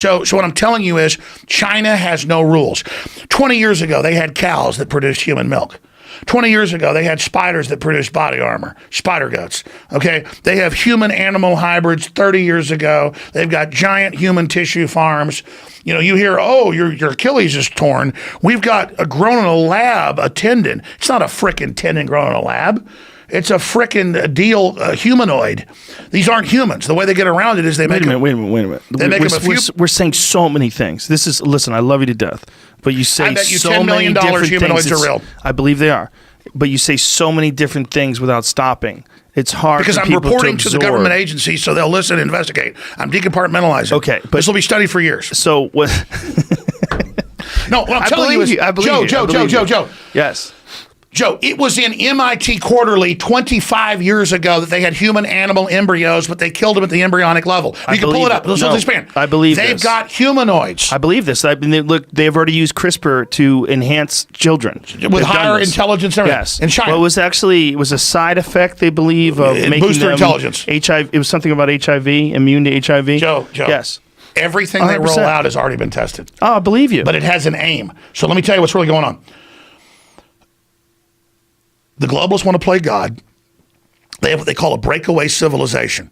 So what I'm telling you is China has no rules. 20 years ago, they had cows that produced human milk. 20 years ago, they had spiders that produced body armor, spider guts. Okay, they have human-animal hybrids. 30 years ago, they've got giant human tissue farms. You know, you hear, oh, your Achilles is torn. We've got a grown in a lab, a tendon. It's not a frickin' tendon grown in a lab. It's a frickin' deal, humanoid. These aren't humans. The way they get around it is they make them. Wait a minute. They make them a few. We're saying so many things. Listen, I love you to death, but you say I bet you so $10 many million different humanoids things. are real. I believe they are, but you say so many different things without stopping. It's hard because for I'm people reporting to the government agency, so they'll listen and investigate. I'm decompartmentalizing. Okay, but this will be studied for years. So what? No, what I'm telling you is, Joe. Yes. Joe, it was in MIT Quarterly 25 years ago that they had human-animal embryos, but they killed them at the embryonic level. You can pull it up. I believe They've got humanoids. I believe this. They've already used CRISPR to enhance children. With higher intelligence and everything. Yes. In China. Well, it was a side effect, they believe, of making booster them intelligence. HIV. It was something about HIV, immune to HIV. Joe. Yes. Everything 100%. they roll out has already been tested. Oh, I believe you. But it has an aim. So let me tell you what's really going on. The globalists want to play God. They have what they call a breakaway civilization.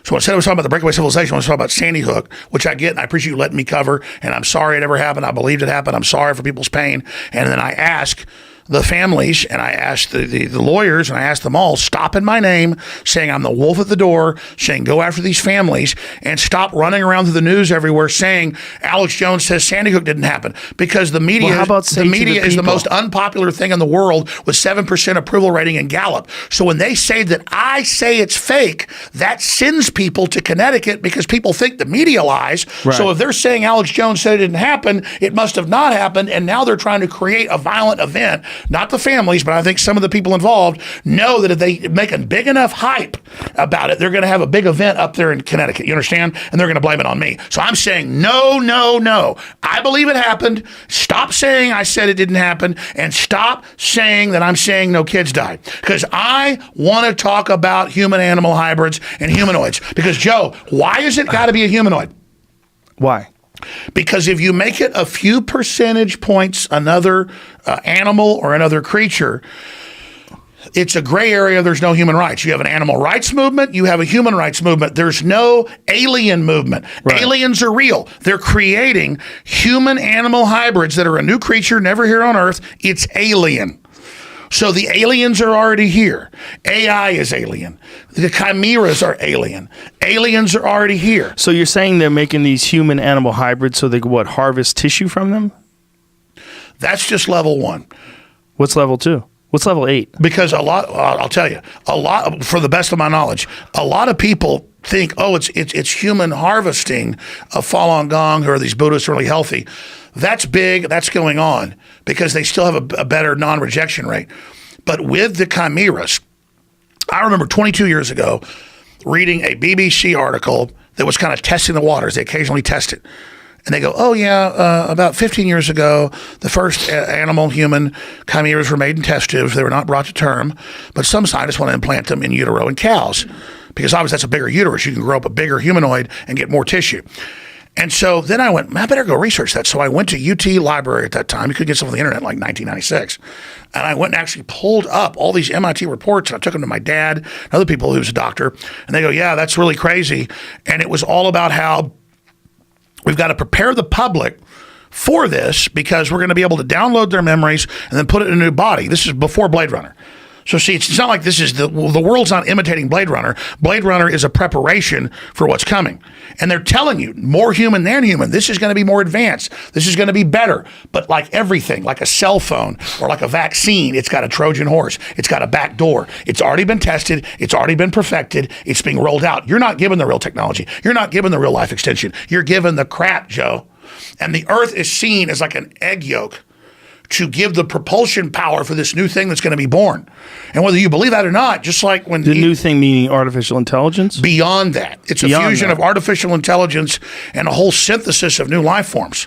So instead of talking about the breakaway civilization, I want to talk about Sandy Hook, which I get, and I appreciate you letting me cover, and I'm sorry it ever happened. I believed it happened. I'm sorry for people's pain. And then I ask the families, and I asked the lawyers, and I asked them all, stop in my name, saying I'm the wolf at the door, saying go after these families, and stop running around through the news everywhere saying Alex Jones says Sandy Hook didn't happen. Because the media, is the most unpopular thing in the world with 7% approval rating in Gallup. So when they say that I say it's fake, that sends people to Connecticut because people think the media lies. Right. So if they're saying Alex Jones said it didn't happen, it must have not happened, and now they're trying to create a violent event. Not the families, but I think some of the people involved know that if they make a big enough hype about it, they're going to have a big event up there in Connecticut. You understand? And they're going to blame it on me. So I'm saying, no. I believe it happened. Stop saying I said it didn't happen, and stop saying that I'm saying no kids died. Because I want to talk about human-animal hybrids and humanoids. Because, Joe, why has it got to be a humanoid? Why? Because if you make it a few percentage points another animal or another creature, it's a gray area. There's no human rights. You have an animal rights movement. You have a human rights movement. There's no alien movement. Right. Aliens are real. They're creating human-animal hybrids that are a new creature never here on Earth. It's alien. So the aliens are already here. AI is alien. The chimeras are alien. Aliens are already here. So you're saying they're making these human-animal hybrids so they could, harvest tissue from them? That's just level 1. What's level 2? What's level 8? Because I'll tell you, for the best of my knowledge, a lot of people think, oh, it's human harvesting of Falun Gong, or these Buddhists are really healthy. That's big. That's going on because they still have a better non-rejection rate. But with the chimeras, I remember 22 years ago reading a BBC article that was kind of testing the waters. They occasionally test it. And they go, oh, yeah, about 15 years ago, the first animal-human chimeras were made in test tubes. They were not brought to term. But some scientists want to implant them in utero in cows because obviously that's a bigger uterus. You can grow up a bigger humanoid and get more tissue. And so then I went, I better go research that. So I went to UT Library at that time. You could get some on the internet in like 1996. And I went and actually pulled up all these MIT reports. And I took them to my dad and other people who's a doctor. And they go, yeah, that's really crazy. And it was all about how we've got to prepare the public for this because we're going to be able to download their memories and then put it in a new body. This is before Blade Runner. So see, it's not like this is the world's not imitating Blade Runner. Blade Runner is a preparation for what's coming. And they're telling you, more human than human. This is going to be more advanced. This is going to be better. But like everything, like a cell phone or like a vaccine, it's got a Trojan horse. It's got a back door. It's already been tested. It's already been perfected. It's being rolled out. You're not given the real technology. You're not given the real life extension. You're given the crap, Joe. And the Earth is seen as like an egg yolk to give the propulsion power for this new thing that's going to be born. And whether you believe that or not, just like when... The new thing meaning artificial intelligence? Beyond that. It's a fusion of artificial intelligence and a whole synthesis of new life forms.